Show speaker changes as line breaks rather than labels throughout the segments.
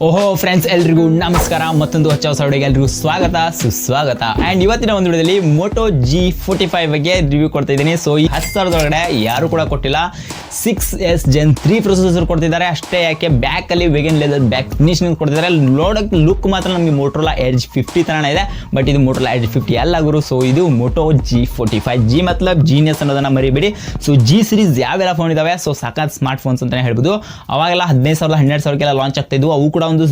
ಓಹೋ ಫ್ರೆಂಡ್ಸ್, ಎಲ್ರಿಗೂ ನಮಸ್ಕಾರ. ಮತ್ತೊಂದು ಹೊಸ ವಿಡಿಯೋಗೆ ಎಲ್ರಿಗೂ ಸ್ವಾಗತ ಸುಸ್ವಾಗತ. ಆ್ಯಂಡ್ ಇವತ್ತಿನ ಒಂದು ವಿಡಿಯೋದಲ್ಲಿ ಮೋಟೋ G45 ಬಗ್ಗೆ ರಿವ್ಯೂ ಕೊಡ್ತಾ ಇದ್ದೀನಿ. ಸೊ ಈ 10,000 ಒಳಗಡೆ ಯಾರು ಕೂಡ ಕೊಟ್ಟಿಲ್ಲ. 6S Gen 3 ಪ್ರೊಸೆಸರ್ ಕೊಡ್ತಿದ್ದಾರೆ. ಅಷ್ಟೇ ಯಾಕೆ ಬ್ಯಾಕಲ್ಲಿ ವೆಗನ್ ಲೆದರ್ ಬ್ಯಾಕ್ ಫಿನಿಶಿಂಗ್ ಕೊಡ್ತಿದ್ದಾರೆ. ನೋಡೋಕ್ಕೆ ಲುಕ್ ಮಾತ್ರ ನಮಗೆ ಮೋಟೋರೋಲಾ ಎಡ್ಜ್ 50 ತರನೇ ಇದೆ, ಬಟ್ ಇದು ಮೋಟೋರೋಲಾ ಎಡ್ಜ್ 50 ಅಲ್ಲ ಗುರು. ಸೊ ಇದು ಮೋಟೋ G45. ಜಿ ಮತ್ಲಬ್ ಜೀನಿಯಸ್ ಅನ್ನೋದನ್ನ ಮರಿಬೇಡಿ. ಸೊ G ಸೀರೀಸ್ ಯಾವೆಲ್ಲ ಫೋನ್ ಇದಾವೆ, ಸೊ ಸಾಕಾದ ಸ್ಮಾರ್ಟ್ ಫೋನ್ಸ್ ಅಂತಾನೆ ಹೇಳ್ಬೋದು. ಅವಾಗೆಲ್ಲ 15,000 12,000 ಲಾಂಚ್ ಆಗ್ತಾ ಇದ್ವು. ಅವು ಕೂಡ ಒಂದು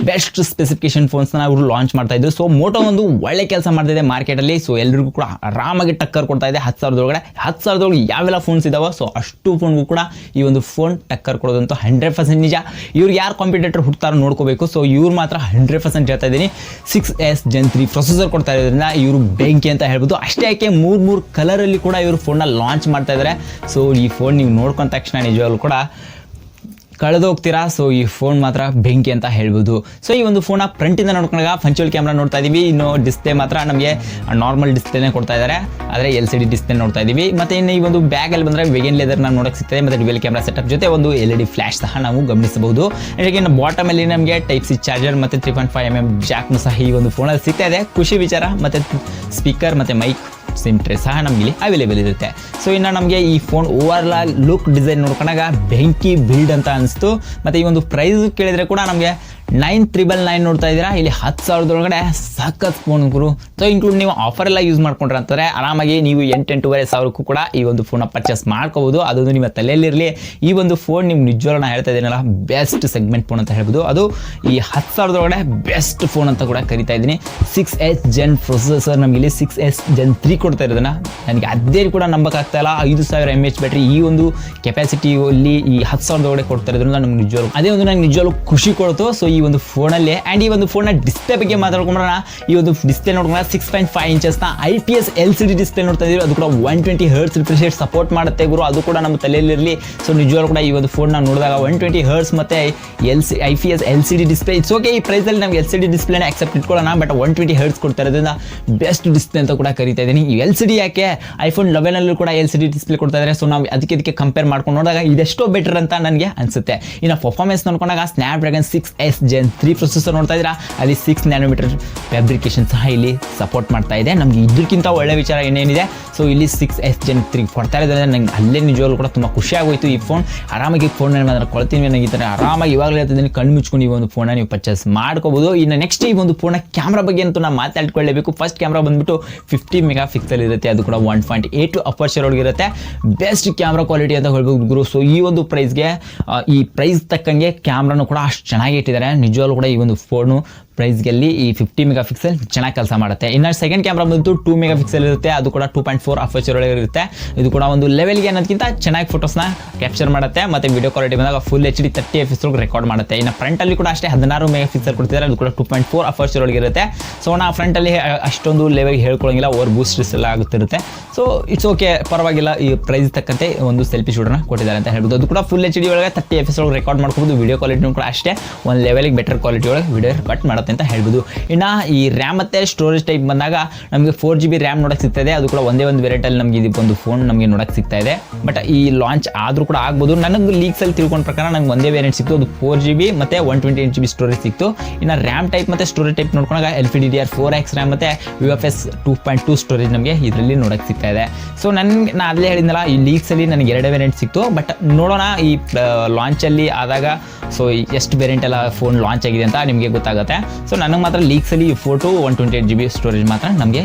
ಬೆಸ್ಟ್ ಸ್ಪೆಸಿಫಿಕೇಶನ್ ಫೋನ್ಸ್ನ ಅವರು ಲಾಂಚ್ ಮಾಡ್ತಾ ಇದ್ರು. ಸೊ ಮೋಟೋ ಒಂದು ಒಳ್ಳೆ ಕೆಲಸ ಮಾಡ್ತಿದೆ ಮಾರ್ಕೆಟಲ್ಲಿ. ಸೊ ಎಲ್ರಿಗೂ ಕೂಡ ಆರಾಮಾಗಿ ಟಕ್ಕರ್ ಕೊಡ್ತಾ ಇದೆ. 10,000 ಒಳಗಡೆ 10,000 ಯಾವೆಲ್ಲ ಫೋನ್ಸ್ ಇದಾವೆ, ಸೊ ಅಷ್ಟು ಫೋನ್ಗೂ ಕೂಡ ಈ ಒಂದು ಫೋನ್ ಟಕ್ಕರ್ ಕೊಡೋದಂತೂ 100% ನಿಜ. ಇವ್ರಿಗೆ ಯಾರು ಕಾಂಪಿಟೇಟರ್ ಹುಡ್ತಾರೋ ನೋಡ್ಕೋಬೇಕು. ಸೊ ಇವ್ರು ಮಾತ್ರ 100% ಹೇಳ್ತಾ ಇದ್ದೀನಿ. 6S Gen 3 ಪ್ರೊಸೆಸರ್ ಕೊಡ್ತಾ ಇರೋದ್ರಿಂದ ಇವರು ಬೆಂಕಿ ಅಂತ ಹೇಳ್ಬೋದು. ಅಷ್ಟೇ ಯಾಕೆ ಮೂರು ಕಲರಲ್ಲಿ ಕೂಡ ಇವರು ಫೋನ್ನ ಲಾಂಚ್ ಮಾಡ್ತಾ ಇದ್ದಾರೆ. ಸೊ ಈ ಫೋನ್ ನೀವು ನೋಡ್ಕೊಂಡ ತಕ್ಷಣ ನಿಜವಾಗ್ಲೂ ಕೂಡ ಕಳೆದೋಗ್ತೀರಾ. ಸೊ ಈ ಫೋನ್ ಮಾತ್ರ ಬೆಂಕಿ ಅಂತ ಹೇಳ್ಬೋದು. ಸೊ ಈ ಒಂದು ಫೋನ ಫ್ರಂಟಿಂದ ನೋಡ್ಕೊಂಡಾಗ ಫಂಚುವಲ್ ಕ್ಯಾಮ್ರಾ ನೋಡ್ತಾ ಇದೀವಿ. ಇನ್ನು ಡಿಸ್ಪ್ಲೇ ಮಾತ್ರ ನಮಗೆ ನಾರ್ಮಲ್ ಡಿಸ್ಪ್ಲೇನೇ ಕೊಡ್ತಾ ಇದ್ದಾರೆ, ಆದರೆ LCD ಡಿಸ್ಪ್ಲೇ ನೋಡ್ತಾ ಇದೀವಿ. ಮತ್ತು ಇನ್ನು ಈ ಒಂದು ಬ್ಯಾಗಲ್ಲಿ ಬಂದರೆ ವೆಗನ್ ಲೆದರ್ನ ನೋಡೋಕ್ಕೆ ಸಿಗ್ತದೆ. ಮತ್ತು ಡ್ಯುಯಲ್ ಕ್ಯಾಮ್ರಾ ಸೆಟಪ್ ಜೊತೆ ಒಂದು LED ಫ್ಲ್ಯಾಶ್ ಸಹ ನಾವು ಗಮನಿಸಬಹುದು. ಇನ್ನು ಬಾಟಮಲ್ಲಿ ನಮಗೆ Type-C ಚಾರ್ಜರ್ ಮತ್ತು 3.5mm ಜಾಕ್ನು ಸಹ ಈ ಒಂದು ಫೋನಲ್ಲಿ ಸಿಗ್ತಾ ಇದೆ. ಖುಷಿ ವಿಚಾರ. ಮತ್ತು ಸ್ಪೀಕರ್ ಮತ್ತು ಮೈಕ್ ಸಿಮ್ ಟ್ರೇ ಸಹ ನಮಗೆ ಅವೈಲೇಬಲ್ ಇರುತ್ತೆ. ಸೊ ಇನ್ನು ನಮಗೆ ಈ phone overall look design ನೋಡ್ಕೊಂಡಾಗ ಬೆಂಕಿ ಬಿಲ್ಡ್ ಅಂತ ಅನಿಸ್ತು. ಮತ್ತು ಈ ಒಂದು ಪ್ರೈಸ್ ಕೇಳಿದರೆ ಕೂಡ ನಮಗೆ 9,999 ನೋಡ್ತಾ ಇದ್ದೀರಾ. ಇಲ್ಲಿ 10,000 ಒಳಗಡೆ ಸಖತ್ ಫೋನ್ ಗುರು. ಸೊ ಇನ್ಕ್ಲೂಡ್ ನೀವು ಆಫರ್ ಎಲ್ಲ ಯೂಸ್ ಮಾಡ್ಕೊಂಡ್ರೆ ಅಂತಾರೆ ಆರಾಮಾಗಿ ನೀವು 8,500 ಕೂಡ ಈ ಒಂದು ಫೋನ ಪರ್ಚೇಸ್ ಮಾಡ್ಕೋಬಹುದು. ಅದೊಂದು ನಿಮ್ಮ ತಲೆಯಲ್ಲಿರಲಿ. ಈ ಒಂದು ಫೋನ್ ನಿಮ್ಗೆ ನಿಜವಾಗ್ಲೂ ನಾನು ಹೇಳ್ತಾ ಇದ್ದೀನಲ್ಲ, ಬೆಸ್ಟ್ ಸೆಗ್ಮೆಂಟ್ ಫೋನ್ ಅಂತ ಹೇಳ್ಬೋದು. ಅದು ಈ 10,000 ಒಳಗಡೆ ಬೆಸ್ಟ್ ಫೋನ್ ಅಂತ ಕೂಡ ಕರಿತಾ ಇದ್ದೀನಿ. 6S Gen ಪ್ರೊಸೆಸರ್ ನಮಗೆ ಇಲ್ಲಿ 6S Gen 3 ಕೊಡ್ತಾ ಇರೋದನ್ನ ನನಗೆ ಅದೇ ಕೂಡ ನಂಬಕ್ಕಾಗ್ತಾ ಇಲ್ಲ. 5,000 mAh ಬ್ಯಾಟ್ರಿ ಈ ಒಂದು ಕೆಪಾಸಿಟಿಯಲ್ಲಿ ಈ 10,000 ಒಳಗಡೆ ಕೊಡ್ತಾ ಇರೋದ್ರಿಂದ ನಮ್ಗೆ ನಿಜವಾಗ್ಲೂ ಅದೇ ಒಂದು ನಂಗೆ ನಿಜವಾಗ್ಲೂ ಖುಷಿ ಕೊಡ್ತು. ಸೊ ಈ ಒಂದು ಫೋನಲ್ಲಿ ಆ್ಯಂಡ್ ಈ ಒಂದು ಫೋನ್ನ ಡಿಸ್ಪ್ಲೇ ಬಗ್ಗೆ ಮಾತಾಡ್ಕೊಂಡ್ರೆ ಈ ಒಂದು ಡಿಸ್ಪ್ಲೇ ನೋಡ್ಕೊಂಡ್ರೆ 6.5 ಇಂಚಸ್ನ IPS LCD ಡಿಸ್ಪ್ಲೇ ನೋಡ್ತಾ ಇದೀವಿ. ಅದು ಕೂಡ 120 Hz ರಿಫ್ರೆಶ್ ರೇಟ್ ಸಪೋರ್ಟ್ ಮಾಡುತ್ತೆ ಗುರು. ಅದು ಕೂಡ ನಮ್ಮ ತಲೆಯಲ್ಲಿರಲಿ. ಸೊ ನಿಜವಾಗ್ಲೂ ಕೂಡ ಈ ಒಂದು ಫೋನ್ನ ನೋಡಿದಾಗ 120 Hz ಮತ್ತು IPS LCD display it's okay. ಈ ಪ್ರೈಸಲ್ಲಿ ನಮ್ಗೆ LCD ಡಿಸ್ಪ್ಲೇನ ಅಕ್ಸೆಪ್ಟ್ ಇಟ್ಕೊಳ್ಳೋಣ, ಬಟ್ 120 Hz ಕೊಡ್ತಾ ಇರೋದ್ರಿಂದ ಬೆಸ್ಟ್ ಡಿಸ್ಪ್ಲೇ ಅಂತ ಕೂಡ ಕರಿತಾ ಇದ್ದೀನಿ. ಈ LCD ಯಾಕೆ iPhone 11 ಕೂಡ LCD ಡಿಸ್ಪ್ಲೇ ಕೊಡ್ತಾ ಇದ್ದಾರೆ. ಸೊ ನಾವು ಅದಕ್ಕೆ ಕಂಪೇರ್ ಮಾಡ್ಕೊಂಡು ನೋಡಿದಾಗ ಇದೆಷ್ಟೋ ಬೆಟರ್ ಅಂತ ನನಗೆ ಅನಿಸುತ್ತೆ. ಇನ್ನು ಪರ್ಫಾರ್ಮೆನ್ಸ್ ನೋಡ್ಕೊಂಡಾಗ Snapdragon 6S Gen 3 ಪ್ರೊಸೆಸರ್ ನೋಡ್ತಾ ಇದ್ದೀರಾ. ಅಲ್ಲಿ 6 nm ಫ್ಯಾಬ್ರಿಕೇಶನ್ ಸಹ ಇಲ್ಲಿ ಸಪೋರ್ಟ್ ಮಾಡ್ತಾ ಇದೆ. ನಮಗೆ ಇದಕ್ಕಿಂತ ಒಳ್ಳೆ ವಿಚಾರ ಏನೇನಿದೆ. ಸೊ ಇಲ್ಲಿ 6S Gen 3 ಕೊಡ್ತಾ ಇರೋದ್ರಿಂದ ನಂಗೆ ಅಲ್ಲೇ ನಿಜವಾಗ್ಲೂ ಕೂಡ ತುಂಬ ಖುಷಿ ಆಗೋಯ್ತು. ಈ ಫೋನ್ ಆರಾಮಾಗಿ ಫೋನ್ ಕೊಳ್ತೀನಿ ನನಗೆ ಈ ಥರ ಆರಾಮಾಗಿ ಇವಾಗಲೇ ಹೇಳ್ತಿದ್ದೀನಿ, ಕಣ್ಣು ಮುಚ್ಕೊಂಡು ಈ ಒಂದು ಫೋನ ನೀವು ಪರ್ಚೇಸ್ ಮಾಡ್ಕೋಬಹುದು. ಇನ್ನು ನೆಕ್ಸ್ಟ್ ಈ ಒಂದು ಫೋನ ಕ್ಯಾಮ್ರಾ ಬಗ್ಗೆ ಅಂತೂ ನಾವು ಮಾತಾಡ್ಕೊಳ್ಳೇಬೇಕು. ಫಸ್ಟ್ ಕ್ಯಾಮ್ರಾ ಬಂದ್ಬಿಟ್ಟು 50 ಮೆಗಾಪಿಕ್ಸೆಲ್ ಇರುತ್ತೆ. ಅದು ಕೂಡ 1.8 ಅಪರ್ಚರ್ ಒಳಗಿರುತ್ತೆ. ಬೆಸ್ಟ್ ಕ್ಯಾಮ್ರಾ ಕ್ವಾಲಿಟಿ ಅಂತ ಹೇಳ್ಬೋದು ಗುರು. ಸೊ ಈ ಒಂದು ಪ್ರೈಸ್ಗೆ ಈ ಪ್ರೈಸ್ ತಕ್ಕಂಗೆ ಕ್ಯಾಮ್ರಾನು ಕೂಡ ಅಷ್ಟು ಚೆನ್ನಾಗಿ ಇಟ್ಟಿದ್ದಾರೆ. ನಿಜವಾಗ್ಲೂ ಕೂಡ ಈ ಒಂದು ಫೋನು ಪ್ರೈಸ್ಗೆಲ್ಲಿ ಈ 50 ಮೆಗಾಪಿಕ್ಸೆಲ್ ಚೆನ್ನಾಗಿ ಕೆಲಸ ಮಾಡುತ್ತೆ. ಇನ್ನು ಸೆಕೆಂಡ್ ಕ್ಯಾಮ್ರಾ ಬಂದು 2 ಮೆಗಾಪಿಕ್ಸೆಲ್ ಇರುತ್ತೆ. ಅದು ಕೂಡ 2.4 ಅಪರ್ಚರ್ ಒಳಗೆ ಇರುತ್ತೆ. ಇದು ಕೂಡ ಒಂದು ಲೆವೆಲ್ಗೆ ಅನ್ನೋದಕ್ಕಿಂತ ಚೆನ್ನಾಗಿ ಫೋಟೋಸ್ನ ಕ್ಯಾಪ್ಚರ್ ಮಾಡುತ್ತೆ. ಮತ್ತು ವಿಡಿಯೋ ಕ್ವಾಲಿಟಿ ಬಂದಾಗ ಫುಲ್ HD 30 FPS ರೆಕಾರ್ಡ್ ಮಾಡುತ್ತೆ. ಇನ್ನು ಫ್ರಂಟಲ್ಲಿ ಕೂಡ ಅಷ್ಟೇ 16 ಮೆಗಾಪಿಕ್ಸೆಲ್ ಕೊಡ್ತಿದ್ದಾರೆ. ಅದು ಕೂಡ 2.4 ಅಪರ್ಚರ್ ಒಳಗೆ ಇರುತ್ತೆ. ಸೊ ನಾವು ಫ್ರಂಟಲ್ಲಿ ಅಷ್ಟೊಂದು ಲೆವೆಲ್ಗೆ ಹೇಳ್ಕೊಳ್ಳೋಂಗಿಲ್ಲ, ಓವರ್ ಬೂಸ್ಟ್ ಎಲ್ಲ ಆಗುತ್ತಿರುತ್ತೆ. ಸೊ ಇಟ್ಸ್ ಓಕೆ, ಪರವಾಗಿಲ್ಲ. ಈ ಪ್ರೈಸ್ ತಕ್ಕಂತೆ ಒಂದು ಸೆಲ್ಫಿ ಶೂಟರ್ನ ಕೊಟ್ಟಿದ್ದಾರೆ ಅಂತ ಹೇಳ್ಬೋದು. ಅದು ಕೂಡ ಫುಲ್ HD ಒಳಗೆ 30 FPS ಒಳಗೆ ರೆಕಾರ್ಡ್ ಮಾಡ್ಕೋಬೋದು. ವಿಡಿಯೋ ಕ್ವಾಲಿಟಿನೂ ಕೂಡ ಅಷ್ಟೇ ಒಂದು ಲೆವೆಲ್ಗೆ ಬೆಟರ್ ಕ್ವಾಲಿಟಿ ಒಳಗೆ ವಿಡಿಯೋ ಕಟ್ ಮಾಡುತ್ತೆ ಅಂತ ಹೇಳ್ಬೋದು. ಇನ್ನು ಈ ರ್ಯಾಮ್ ಮತ್ತು ಸ್ಟೋರೇಜ್ ಟೈಪ್ ಬಂದಾಗ ನಮಗೆ 4GB ರ್ಯಾಮ್ ನೋಡೋಕ್ಕೆ ಸಿಗ್ತದೆ. ಅದು ಕೂಡ ಒಂದೇ ಒಂದು ವೇರಿಯಂಟಲ್ಲಿ ನಮಗೆ ಇದು ಒಂದು ಫೋನ್ ನಮಗೆ ನೋಡೋಕ್ಕೆ ಸಿಗ್ತಾ ಇದೆ. ಬಟ್ ಈ ಲಾಂಚ್ ಆದರೂ ಕೂಡ ಆಗ್ಬೋದು. ನನಗೆ ಲೀಕ್ಸಲ್ಲಿ ತಿಳ್ಕೊಂಡ ಪ್ರಕಾರ ನನಗೆ ಒಂದೇ ವೇರಿಯಂಟ್ ಸಿಕ್ತು. ಅದು 4GB ಮತ್ತು 128GB ಸ್ಟೋರೇಜ್ ಸಿಕ್ತು. ಇನ್ನು ರ್ಯಾಮ್ ಟೈಪ್ ಮತ್ತು ಸ್ಟೋರೇಜ್ ಟೈಪ್ ನೋಡ್ಕೊಂಡಾಗ LPDDR4X ರ್ಯಾಮ್ ಮತ್ತು UFS 2.2 ಸ್ಟೋರೇಜ್ ನಮಗೆ ಇದರಲ್ಲಿ ನೋಡೋಕ್ಕೆ ಸಿಗ್ತಾ ಇದೆ. ಸೊ ನಾನು ಅಲ್ಲೇ ಹೇಳಿದ್ನಲ್ಲ, ಈ ಲೀಕ್ಸಲ್ಲಿ ನನಗೆ 2 ವೇರಿಯಂಟ್ ಸಿಕ್ತು. ಬಟ್ ನೋಡೋಣ ಈ ಲಾಂಚಲ್ಲಿ ಆದಾಗ ಸೊ ಎಷ್ಟು ವೇರಿಯಂಟ್ ಎಲ್ಲ ಫೋನ್ ಲಾಂಚ್ ಆಗಿದೆ ಅಂತ ನಿಮಗೆ ಗೊತ್ತಾಗುತ್ತೆ. ಸೊ ನನಗೆ ಮಾತ್ರ ಲೀಕ್ಸಲ್ಲಿ 128GB ಸ್ಟೋರೇಜ್ ಮಾತ್ರ ನಮಗೆ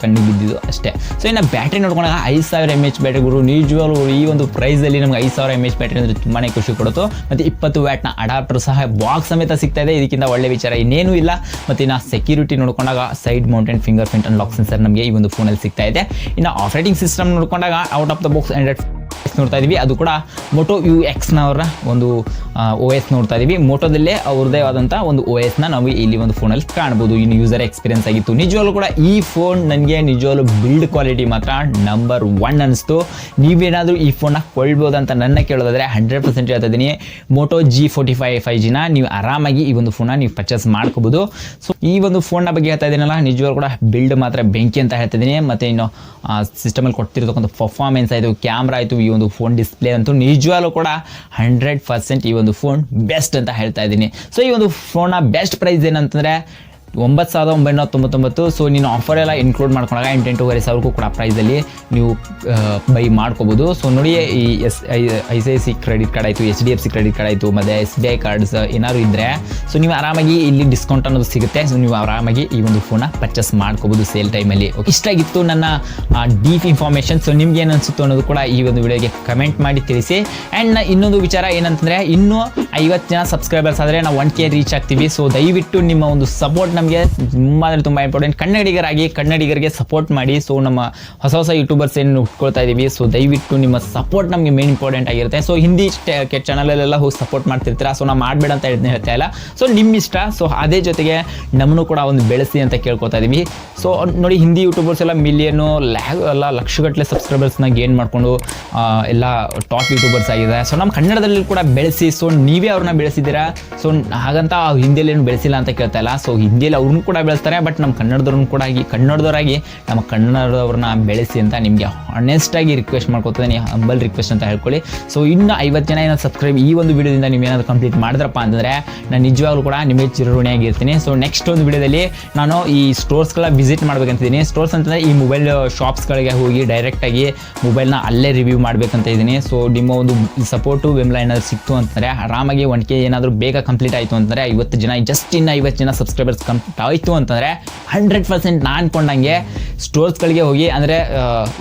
ಕಣ್ಣಿಗೆ ಬಿದ್ದಿದ್ದು ಅಷ್ಟೇ. ಸೊ ಇನ್ನು ಬ್ಯಾಟ್ರಿ ನೋಡ್ಕೊಂಡಾಗ 5,000 mAh ಬ್ಯಾಟ್ರಿ ಗುರು. ನಿಜವಾಗ್ಲೂ ಈ ಒಂದು ಪ್ರೈಸಲ್ಲಿ ನಮಗೆ 5,000 mAh ಬ್ಯಾಟ್ರಿ ಅಂದರೆ ತುಂಬಾ ಖುಷಿ ಕೊಡುತ್ತೋ. ಮತ್ತು 20 ವ್ಯಾಟ್ನ ಅಡಾಪ್ಟರ್ ಸಹ ಬಾಕ್ಸ್ ಸಮೇತ ಸಿಗ್ತಾ ಇದೆ. ಇದಕ್ಕಿಂತ ಒಳ್ಳೆ ವಿಚಾರ ಇನ್ನೇನೂ ಇಲ್ಲ. ಮತ್ತು ಇನ್ನು ಸೆಕ್ಯೂರಿಟಿ ನೋಡ್ಕೊಂಡಾಗ side mounted fingerprint unlock sensor ನಮಗೆ ಈ ಒಂದು ಫೋನಲ್ಲಿ ಸಿಗ್ತಾ ಇದೆ. ಇನ್ನು ಆಪರೇಟಿಂಗ್ ಸಿಸ್ಟಮ್ ನೋಡ್ಕೊಂಡಾಗ out of the box Android ನೋಡ್ತಾ ಇದೀವಿ. ಅದು ಕೂಡ ಮೋಟೋ UX-ನವರ ಒಂದು OS ನೋಡ್ತಾ ಇದೀವಿ. ಮೋಟೋದಲ್ಲೇ ಅವ್ರದ್ದೇ ಆದಂಥ ಒಂದು OS-ನ ನಾವು ಇಲ್ಲಿ ಒಂದು ಫೋನಲ್ಲಿ ಕಾಣ್ಬೋದು. ಇನ್ನು ಯೂಸರ್ ಎಕ್ಸ್ಪೀರಿಯನ್ಸ್ ಆಗಿತ್ತು. ನಿಜವಾಗ್ಲೂ ಕೂಡ ಈ ಫೋನ್ ನನಗೆ ನಿಜವಾಗ್ಲೂ ಬಿಲ್ಡ್ ಕ್ವಾಲಿಟಿ ಮಾತ್ರ ನಂಬರ್ 1 ಅನಿಸ್ತು. ನೀವೇನಾದರೂ ಈ ಫೋನ್ನ ಕೊಳ್ಬೋದು ಅಂತ ನನ್ನ ಕೇಳೋದಾದರೆ 100% ಹೇಳ್ತಾ ಇದ್ದೀನಿ. ಮೋಟೋ G45 5Gನ ನೀವು ಆರಾಮಾಗಿ ಈ ಒಂದು ಫೋನ್ನ ನೀವು ಪರ್ಚೇಸ್ ಮಾಡ್ಕೋಬೋದು. ಸೊ ಈ ಒಂದು ಫೋನ್ನ ಬಗ್ಗೆ ಹೇಳ್ತಾ ಇದ್ದೀನಲ್ಲ, ನಿಜವಾಗ್ಲೂ ಕೂಡ ಬಿಲ್ಡ್ ಮಾತ್ರ ಬೆಂಕಿ ಅಂತ ಹೇಳ್ತಾ ಇದ್ದೀನಿ. ಮತ್ತು ಇನ್ನು ಸಿಸ್ಟಮಲ್ಲಿ ಕೊಡ್ತಿರ್ತಕ್ಕಂಥ ಪರ್ಫಾರ್ಮೆನ್ಸ್ ಆಯಿತು, ಕ್ಯಾಮ್ರಾ ಆಯಿತು, ಈ ಒಂದು ಒಂದು ಫೋನ್ ಡಿಸ್ಪ್ಲೇ ಅಂತೂ ನಿಜವಾಗ್ಲೂ ಕೂಡ 100% ಈ ಒಂದು ಫೋನ್ ಬೆಸ್ಟ್ ಅಂತ ಹೇಳ್ತಾ ಇದ್ದೀನಿ. ಸೊ ಈ ಒಂದು ಫೋನ್ನ ಬೆಸ್ಟ್ ಪ್ರೈಸ್ ಏನಂತಂದರೆ 9,999. ಸೊ ನೀನು ಆಫರ್ ಎಲ್ಲ ಇನ್ಕ್ಲೂಡ್ ಮಾಡ್ಕೊಂಡಾಗ 8,500 ಕೂಡ ಪ್ರೈಸಲ್ಲಿ ನೀವು ಬೈ ಮಾಡ್ಕೋಬೋದು. ಸೊ ನೋಡಿ ಈ ICICI ಕ್ರೆಡಿಟ್ ಕಾರ್ಡ್ ಆಯಿತು, HDFC ಕ್ರೆಡಿಟ್ ಕಾರ್ಡ್ ಆಯಿತು, ಮತ್ತು SBI ಕಾರ್ಡ್ಸ್ ಏನಾದ್ರು ಇದ್ದರೆ ಸೊ ನೀವು ಆರಾಮಾಗಿ ಇಲ್ಲಿ ಡಿಸ್ಕೌಂಟ್ ಅನ್ನೋದು ಸಿಗುತ್ತೆ. ಸೊ ನೀವು ಆರಾಮಾಗಿ ಈ ಒಂದು ಫೋನ್ನ ಪರ್ಚೇಸ್ ಮಾಡ್ಕೋಬೋದು ಸೇಲ್ ಟೈಮಲ್ಲಿ. ಇಷ್ಟಾಗಿತ್ತು ನನ್ನ ಡೀಪ್ ಇನ್ಫಾರ್ಮೇಷನ್. ಸೊ ನಿಮ್ಗೆ ಏನು ಅನಿಸುತ್ತೋ ಅನ್ನೋದು ಕೂಡ ಈ ಒಂದು ವಿಡಿಯೋಗೆ ಕಮೆಂಟ್ ಮಾಡಿ ತಿಳಿಸಿ. ಆ್ಯಂಡ್ ಇನ್ನೊಂದು ವಿಚಾರ ಏನಂತಂದರೆ ಇನ್ನೂ 50 ಜನ ಸಬ್ಸ್ಕ್ರೈಬರ್ಸ್ ಆದರೆ ನಾವು 1K ರೀಚ್ ಆಗ್ತೀವಿ. ಸೊ ದಯವಿಟ್ಟು ನಿಮ್ಮ ಒಂದು ಸಪೋರ್ಟ್ ನಮಗೆ ತುಂಬ ಇಂಪಾರ್ಟೆಂಟ್. ಕನ್ನಡಿಗರಿಗೆ ಸಪೋರ್ಟ್ ಮಾಡಿ. ಸೊ ನಮ್ಮ ಹೊಸ ಯೂಟ್ಯೂಬರ್ಸ್ ಏನು ಉಟ್ಕೊಳ್ತಾ ಇದ್ದೀವಿ. ಸೊ ದಯವಿಟ್ಟು ನಿಮ್ಮ ಸಪೋರ್ಟ್ ನಮಗೆ ಮೇನ್ ಇಂಪಾರ್ಟೆಂಟ್ ಆಗಿರುತ್ತೆ. ಸೊ ಹಿಂದಿ ಚಾನಲಲ್ಲೆಲ್ಲ ಹೋಗಿ ಸಪೋರ್ಟ್ ಮಾಡ್ತಿರ್ತೀರಾ. ಸೊ ನಾವು ಮಾಡಬೇಡ ಅಂತ ಹೇಳ್ತಾ ಇಲ್ಲ. ಸೊ ನಿಮ್ಮ ಇಷ್ಟ. ಸೊ ಅದೇ ಜೊತೆಗೆ ನಮ್ಮನ್ನು ಕೂಡ ಒಂದು ಬೆಳೆಸಿ ಅಂತ ಕೇಳ್ಕೊತಾ ಇದ್ದೀವಿ. ಸೊ ನೋಡಿ ಹಿಂದಿ ಯೂಟ್ಯೂಬರ್ಸ್ ಎಲ್ಲ ಮಿಲಿಯನು ಎಲ್ಲ ಲಕ್ಷಗಟ್ಟಲೆ ಸಬ್ಸ್ಕ್ರೈಬರ್ಸ್ನ ಗೇನ್ ಮಾಡಿಕೊಂಡು ಎಲ್ಲ ಟಾಪ್ ಯೂಟ್ಯೂಬರ್ಸ್ ಆಗಿದೆ. ಸೊ ನಮ್ಮ ಕನ್ನಡದಲ್ಲಿ ಕೂಡ ಬೆಳೆಸಿ. ಸೊ ನೀವೇ ಅವ್ರನ್ನ ಬೆಳೆಸಿದ್ದೀರಾ. ಸೊ ಹಾಗಂತ ಹಿಂದಿಯಲ್ಲಿ ಏನು ಬೆಳೆಸಿಲ್ಲ ಅಂತ ಕೇಳ್ತಾ ಇಲ್ಲ. ಸೊ ಹಿಂದಿಯಲ್ಲಿ ಅವ್ರನ್ನೂ ಕೂಡ ಬೆಳೆಸ್ತಾರೆ. ಬಟ್ ನಮ್ಮ ಕನ್ನಡದವ್ರನ್ನ ಕೂಡ ಕನ್ನಡದವರಾಗಿ ನಮ್ಮ ಕನ್ನಡದವ್ರನ್ನ ಬೆಳೆಸಿ ಅಂತ ನಿಮಗೆ ಆನೆಸ್ಟಾಗಿ ರಿಕ್ವೆಸ್ಟ್ ಮಾಡ್ಕೊತೀನಿ. ಹಂಬಲ್ ರಿಕ್ವೆಸ್ಟ್ ಅಂತ ಹೇಳ್ಕೊಳ್ಳಿ. ಸೊ ಇನ್ನು 50 ಜನ ಏನಾದ್ರು ಸಬ್ಸ್ಕ್ರೈಬ್ ಈ ಒಂದು ವಿಡಿಯೋದಿಂದ ನೀವೇನಾದ್ರು ಕಂಪ್ಲೀಟ್ ಮಾಡಿದ್ರಪ್ಪ ಅಂತಂದರೆ ನಾನು ನಿಜವಾಗ್ಲೂ ಕೂಡ ನಿಮಗೆ ಚಿರಋಣಿಯಾಗಿರ್ತೀನಿ. ಸೊ ನೆಕ್ಸ್ಟ್ ಒಂದು ವಿಡಿಯೋದಲ್ಲಿ ನಾನು ಈ ಸ್ಟೋರ್ಸ್ಗಳ ವಿಸಿಟ್ ಮಾಡ್ಬೇಕಂತಿದ್ದೀನಿ. ಸ್ಟೋರ್ಸ್ ಅಂತಂದರೆ ಈ ಮೊಬೈಲ್ ಶಾಪ್ಸ್ಗಳಿಗೆ ಹೋಗಿ ಡೈರೆಕ್ಟಾಗಿ ಮೊಬೈಲ್ನ ಅಲ್ಲೇ ರಿವ್ಯೂ ಮಾಡಬೇಕಂತ ಇದ್ದೀನಿ. ಸೊ ನಿಮ್ಮ ಒಂದು ಸಪೋರ್ಟು ಬೆಂಬಲ ಏನಾದರೂ ಸಿಕ್ತು ಅಂತಂದರೆ ಆರಾಮಾಗಿ 1K ಏನಾದರೂ ಬೇಗ ಕಂಪ್ಲೀಟ್ ಆಯಿತು ಅಂತಂದರೆ 50 ಜನ ಜಸ್ಟ್ ಇನ್ನು 50 ಜನ ಸಬ್ಸ್ಕ್ರೈಬರ್ಸ್ ಕಂಪ್ಲೀಟ್ ಆಯಿತು ಅಂತಂದರೆ 100% ನಾನು ಅಂದ್ಕೊಂಡಂಗೆ ಸ್ಟೋರ್ಸ್ಗಳಿಗೆ ಹೋಗಿ ಅಂದರೆ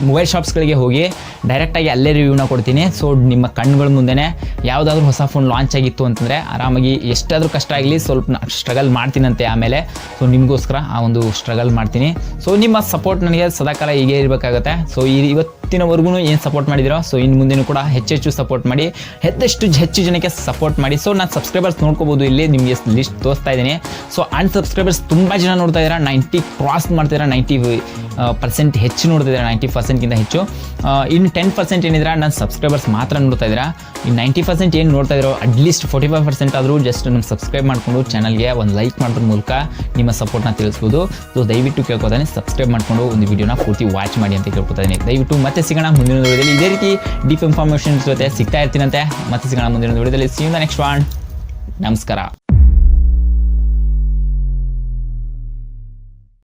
ಮೊಬೈಲ್ ಶಾಪ್ಸ್ಗಳಿಗೆ ಹೋಗಿ ಡೈರೆಕ್ಟಾಗಿ ಅಲ್ಲೇ ರಿವ್ಯೂನ ಕೊಡ್ತೀನಿ. ಸೊ ನಿಮ್ಮ ಕಣ್ಣುಗಳ ಮುಂದೆನೇ ಯಾವುದಾದ್ರೂ ಹೊಸ ಫೋನ್ ಲಾಂಚ್ ಆಗಿತ್ತು ಅಂತಂದರೆ ಆರಾಮಾಗಿ ಎಷ್ಟಾದರೂ ಕಷ್ಟ ಆಗಲಿ ಸ್ವಲ್ಪ ಸ್ಟ್ರಗಲ್ ಮಾಡ್ತೀನಂತೆ ಆಮೇಲೆ. ಸೊ ನಿಮಗೋಸ್ಕರ ಆ ಒಂದು ಸ್ಟ್ರಗಲ್ ಮಾಡ್ತೀನಿ. ಸೊ ನಿಮ್ಮ ಸಪೋರ್ಟ್ ನನಗೆ ಸದಾಕಾಲ ಹೀಗೆ ಇರಬೇಕಾಗುತ್ತೆ. ಸೊ ಇವತ್ತಿನವರೆಗೂ ಏನು ಸಪೋರ್ಟ್ ಮಾಡಿದಿರೋ ಸೊ ಇನ್ನು ಮುಂದೆನೂ ಕೂಡ ಹೆಚ್ಚು ಸಪೋರ್ಟ್ ಮಾಡಿ, ಹೆಚ್ಚು ಜನಕ್ಕೆ ಸಪೋರ್ಟ್ ಮಾಡಿ. ಸೊ ನಾನು ಸಬ್ಸ್ಕ್ರೈಬರ್ಸ್ ನೋಡ್ಕೋಬೋದು, ಇಲ್ಲಿ ನಿಮಗೆ ಲಿಸ್ಟ್ ತೋರಿಸ್ತಾ ಇದ್ದೀನಿ. ಸೊ ಅನ್ಸಬ್ಸ್ಕ್ರೈಬರ್ಸ್ ತುಂಬ ಜನ ನೋಡ್ತಾ ಇದ್ದೀರಾ, 90 ಕ್ರಾಸ್ ಮಾಡ್ತಿದ್ದೀರಾ, 90% ಹೆಚ್ಚು ನೋಡ್ತಾ ಇದ್ದೀರಾ, 90%ಗಿಂತ ಹೆಚ್ಚು. ಇನ್ನು 10% ಏನಿದ್ರೆ ನನ್ನ ಸಬ್ಸ್ಕ್ರೈಬರ್ಸ್ ಮಾತ್ರ ನೋಡ್ತಾ ಇದ್ದೀರಾ. ಈ 90% ಏನು ನೋಡ್ತಾ ಇದ್ದೀರೋ ಅಟ್ಲೀಸ್ಟ್ 45% ಆದರೂ ಜಸ್ಟ್ ನಮ್ಮ ಸಬ್ಸ್ಕ್ರೈಬ್ ಮಾಡಿಕೊಂಡು ಚಾನಲ್ಗೆ ಒಂದು ಲೈಕ್ ಮಾಡೋದ್ರ ಮೂಲಕ ನಿಮ್ಮ ಸಪೋರ್ಟ್ನ ತಿಳಿಸ್ಬೋದು. ಸೊ ದಯವಿಟ್ಟು ಕೇಳ್ಕೊತಾನೆ ಸಬ್ಸ್ಕ್ರೈಬ್ ಮಾಡಿಕೊಂಡು ಒಂದು ವಿಡಿಯೋನ ಪೂರ್ತಿ ವಾಚ್ ಮಾಡಿ ಅಂತ ಕೇಳ್ಕೊತಾ ಇದ್ದೀನಿ. ದಯವಿಟ್ಟು ಮತ್ತೆ ಸಿಗೋಣ ಮುಂದಿನ ವಿಡಿಯೋದಲ್ಲಿ. ಇದೇ ರೀತಿ ಡೀಪ್ ಇನ್ಫಾರ್ಮೇಷನ್ಸ್ ಜೊತೆ ಸಿಗ್ತಾ ಇರ್ತೀನಂತೆ. ಮತ್ತೆ ಸಿಗೋಣ ಮುಂದಿನ ವಿಡಿಯೋದಲ್ಲಿ. See you in the next one. ನಮಸ್ಕಾರ.